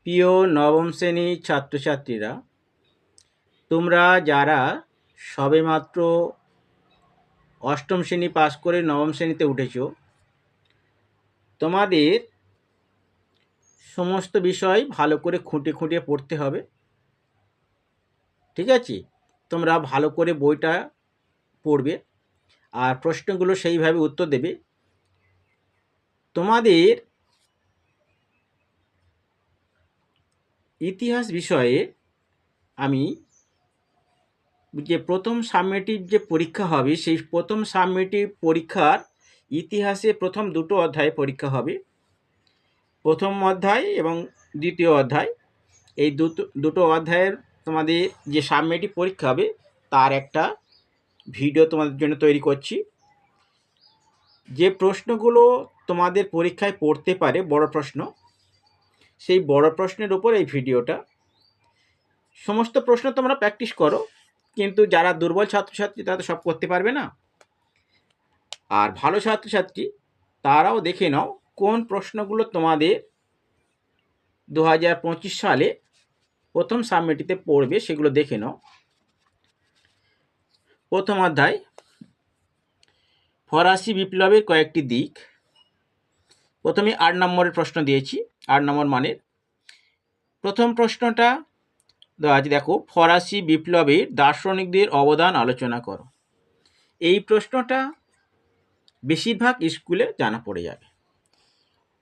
প্রিয় নবম শ্রেণীর ছাত্রছাত্রীরা, তোমরা যারা সবেমাত্র অষ্টম শ্রেণী পাস করে নবম শ্রেণীতে উঠেছ, তোমাদের সমস্ত বিষয় ভালো করে খুঁটিয়ে খুঁটিয়ে পড়তে হবে। ঠিক আছে? তোমরা ভালো করে বইটা পড়বে আর প্রশ্নগুলো সেইভাবে উত্তর দেবে। তোমাদের ইতিহাস বিষয়ে আমি যে প্রথম সাবমেটিভ যে পরীক্ষা হবে, সেই প্রথম সাবমেটিভ পরীক্ষার ইতিহাসে প্রথম দুটো অধ্যায়ে পরীক্ষা হবে। প্রথম অধ্যায় এবং দ্বিতীয় অধ্যায়, এই দুটো অধ্যায়ের তোমাদের যে সাবমেটিভ পরীক্ষা হবে তার একটা ভিডিও তোমাদের জন্য তৈরি করছি। যে প্রশ্নগুলো তোমাদের পরীক্ষায় পড়তে পারে বড় প্রশ্ন, সেই বড় প্রশ্নের উপর এই ভিডিওটা। সমস্ত প্রশ্ন তোমরা প্র্যাকটিস করো, কিন্তু যারা দুর্বল ছাত্রছাত্রী তারা তো সব করতে পারবে না। আর ভালো ছাত্রছাত্রী তারাও দেখে নাও কোন প্রশ্নগুলো তোমাদের 2025 সালে প্রথম সাবমেটিতে পড়বে, সেগুলো দেখে নাও। প্রথম অধ্যায়, ফরাসি বিপ্লবের কয়েকটি দিক। প্রথমে 8 নম্বরের প্রশ্ন দিয়েছি, 8 নম্বর মানের। প্রথম প্রশ্নটা আজ দেখো, ফরাসি বিপ্লবের দার্শনিকদের অবদান আলোচনা করো। এই প্রশ্নটা বেশিরভাগ স্কুলে জানা পড়ে যাবে।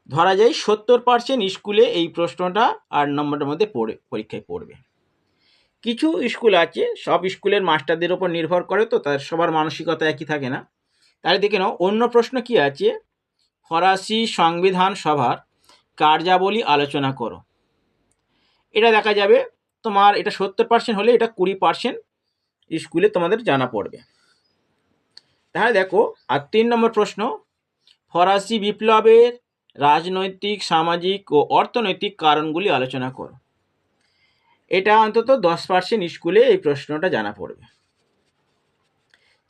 ধরা যায় 70% স্কুলে এই প্রশ্নটা 8 নম্বরের মধ্যে পরীক্ষায় পড়বে। কিছু স্কুল আছে, সব স্কুলের মাস্টারদের ওপর নির্ভর করে, তো তার সবার মানসিকতা একই থাকে না। তাহলে দেখে নাও অন্য প্রশ্ন কি আছে। ফরাসি সংবিধান সভার কার্যাবলী আলোচনা করো। এটা দেখা যাবে তোমার, এটা 70% হলে এটা 20% স্কুলে তোমাদের জানা পড়বে। তাহলে দেখো, আর 3 নম্বর প্রশ্ন, ফরাসি বিপ্লবের রাজনৈতিক, সামাজিক ও অর্থনৈতিক কারণগুলি আলোচনা করো। এটা অন্তত 10% স্কুলে এই প্রশ্নটা জানা পড়বে।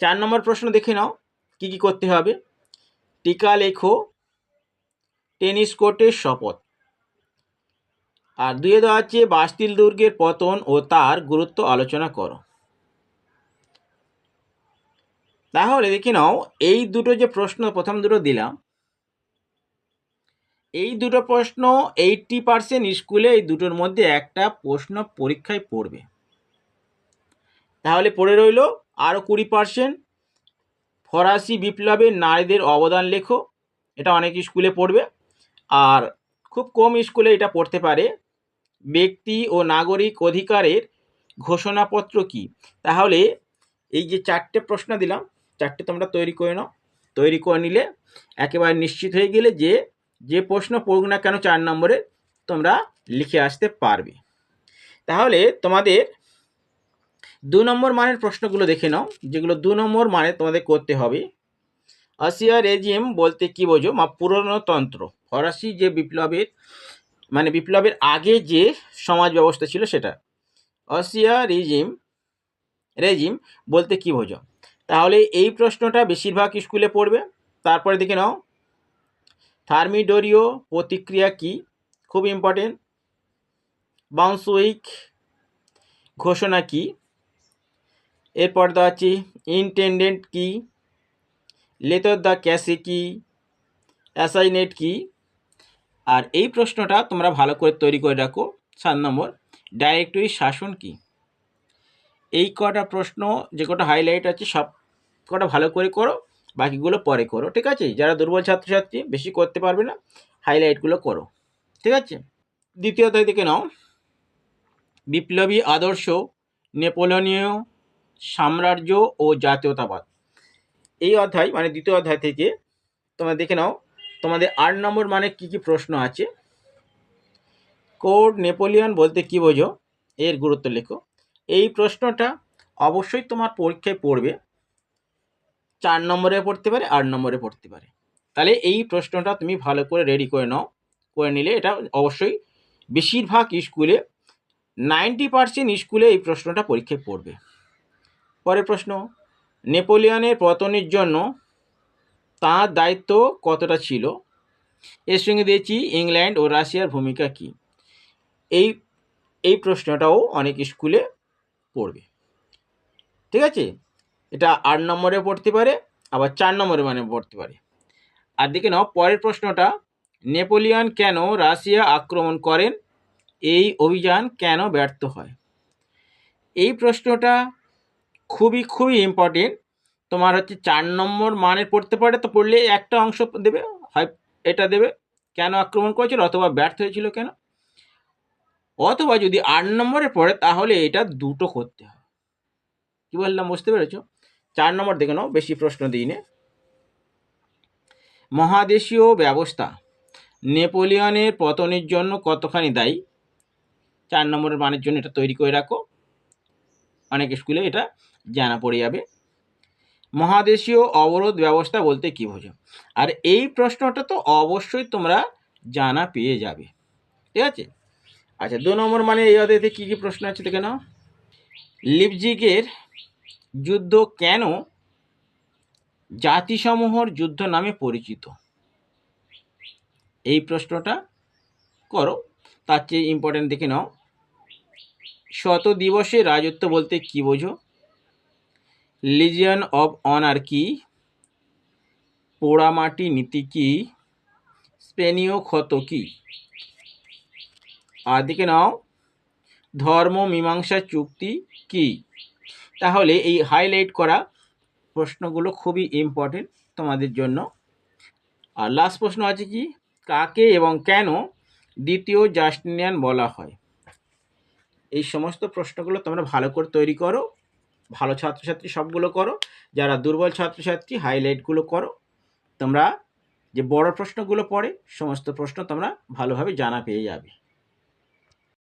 4 নম্বর প্রশ্ন দেখে নাও কি কি করতে হবে। টিকা লেখো, টেনিস কোর্টের শপথ। আর 2 দেওয়া আছে বাস্তিল দুর্গের পতন ও তার গুরুত্ব আলোচনা করো। তাহলে দেখে নাও এই দুটো যে প্রশ্ন প্রথম দুটো দিলাম, এই দুটো প্রশ্ন 80% স্কুলে এই দুটোর মধ্যে একটা প্রশ্ন পরীক্ষায় পড়বে। তাহলে পড়ে রইল আরও 20%, ফরাসি বিপ্লবে নারীদের অবদান লেখো। এটা অনেক স্কুলে পড়বে। আর খুব কম স্কুলে এটা পড়তে পারে, ব্যক্তি ও নাগরিক অধিকারের ঘোষণাপত্র কি। তাহলে এই যে 4টে প্রশ্ন দিলাম, 4টে তোমরা তৈরি করে নাও। তৈরি করে নিলে একেবারে নিশ্চিত হয়ে গেলে যে যে প্রশ্ন পড়ুক না কেন 4 নম্বরে তোমরা লিখে আসতে পারবে। তাহলে তোমাদের 2 নম্বর মানের প্রশ্নগুলো দেখে নাও, যেগুলো 2 নম্বর মানে তোমাদের করতে হবে। আসিয়া রেজিম বলতে কি বোঝো? পুরনতন্ত্র, ফরাসি যে বিপ্লবের মানে বিপ্লবের আগে যে সমাজ ব্যবস্থা ছিল সেটা। আসিয়া রেজিম বলতে কি বোঝো? তাহলে এই প্রশ্নটা বেশিরভাগ স্কুলে পড়বে। তারপরে দেখে নাও, থার্মিডোরীয় প্রতিক্রিয়া কি, খুব ইম্পর্টেন্ট। বাউন্সউইক ঘোষণা কি। এরপর দেওয়া আছে ইন্টেন্ডেন্ট কি, লেতর দ্য ক্যাসে কি, অ্যাসাইনেট কি। আর এই প্রশ্নটা তোমরা ভালো করে তৈরি করে রাখো। 7 নম্বর, ডাইরেক্টরি শাসন কি। এই কটা প্রশ্ন যে কটা হাইলাইট আছে সব কটা ভালো করে করো, বাকিগুলো পরে করো। ঠিক আছে? যারা দুর্বল ছাত্রছাত্রী বেশি করতে পারবে না, হাইলাইটগুলো করো। ঠিক আছে? দ্বিতীয় অধ্যায় থেকে নাও, বিপ্লবী আদর্শ, নেপোলিয়নীয় সাম্রাজ্য ও জাতীয়তাবাদ। এই অধ্যায় মানে দ্বিতীয় অধ্যায় থেকে তোমরা দেখে নাও তোমাদের 8 নম্বর মানে কি কি প্রশ্ন আছে। কোড নেপোলিয়ন বলতে কি বোঝো, এর গুরুত্ব লেখো। এই প্রশ্নটা অবশ্যই তোমার পরীক্ষায় পড়বে। 4 নম্বরে পড়তে পারে, 8 নম্বরে পড়তে পারে। তাহলে এই প্রশ্নটা তুমি ভালো করে রেডি করে নাও। করে নিলে এটা অবশ্যই বেশিরভাগ স্কুলে 90% স্কুলে এই প্রশ্নটা পরীক্ষায় পড়বে। পরের প্রশ্ন, নেপোলিয়নের পতনের জন্য তাঁর দায়িত্ব কতটা ছিল। এর সঙ্গে দিয়েছি ইংল্যান্ড ও রাশিয়ার ভূমিকা কী। এই এই প্রশ্নটাও অনেক স্কুলে পড়বে। ঠিক আছে, এটা 8 নম্বরে পড়তে পারে, আবার 4 নম্বরে মানে পড়তে পারে। আর দেখে নাও পরের প্রশ্নটা, নেপোলিয়ন কেন রাশিয়া আক্রমণ করেন, এই অভিযান কেন ব্যর্থ হয়? এই প্রশ্নটা খুবই খুবই ইম্পর্টেন্ট। তোমার হচ্ছে 4 নম্বর মানের পড়তে পারে, তো পড়লে একটা অংশ দেবে, হয় এটা দেবে কেন আক্রমণ করেছিল, অথবা ব্যর্থ হয়েছিল কেন, অথবা যদি 8 নম্বরে পড়ে তাহলে এটা দুটো করতে হবে। কি বললাম বুঝতে পেরেছ? 4 নম্বর দেখে নাও, বেশি প্রশ্ন দিইনে। মহাদেশীয় ব্যবস্থা নেপোলিয়নের পতনের জন্য কতখানি দায়ী? 4 নম্বরের মানের জন্য এটা তৈরি করে রাখো, অনেক স্কুলে এটা জানা পড়ে যাবে। মহাদেশীয় অবরোধ ব্যবস্থা বলতে কি বোঝো? আর এই প্রশ্নটা তো অবশ্যই তোমরা জানা পেয়ে যাবে। ঠিক আছে, আচ্ছা 2 নম্বর মানে এই অধ্যায়তে কী কী প্রশ্ন আছে দেখে নাও। লিপজিগের যুদ্ধ কেন জাতিসমূহের যুদ্ধ নামে পরিচিত? এই প্রশ্নটা করো, তার চেয়ে ইম্পর্টেন্ট দেখে নাও। শত দিবসে রাজত্ব বলতে কি বোঝো? লিজিয়ন অফ অনার কি? পোড়ামাটি নীতি কি? স্পেনীয় ক্ষত কি? আর দেখে নাও ধর্ম মীমাংসা চুক্তি কি? তাহলে এই হাইলাইট করা প্রশ্নগুলো খুবই ইম্পর্টেন্ট তোমাদের জন্য। আর লাস্ট প্রশ্ন আছে কি, কাকে এবং কেন দ্বিতীয় জাস্টিনিয়ান বলা হয়? এই সমস্ত প্রশ্নগুলো তোমরা ভালো করে তৈরি করো, ভালো ছাত্রছাত্রী সবগুলো করো, যারা দুর্বল ছাত্রছাত্রী হাইলাইটগুলো করো। তোমরা যে বড় প্রশ্নগুলো পড়ে সমস্ত প্রশ্ন তোমরা ভালোভাবে জানা পেয়ে যাবে।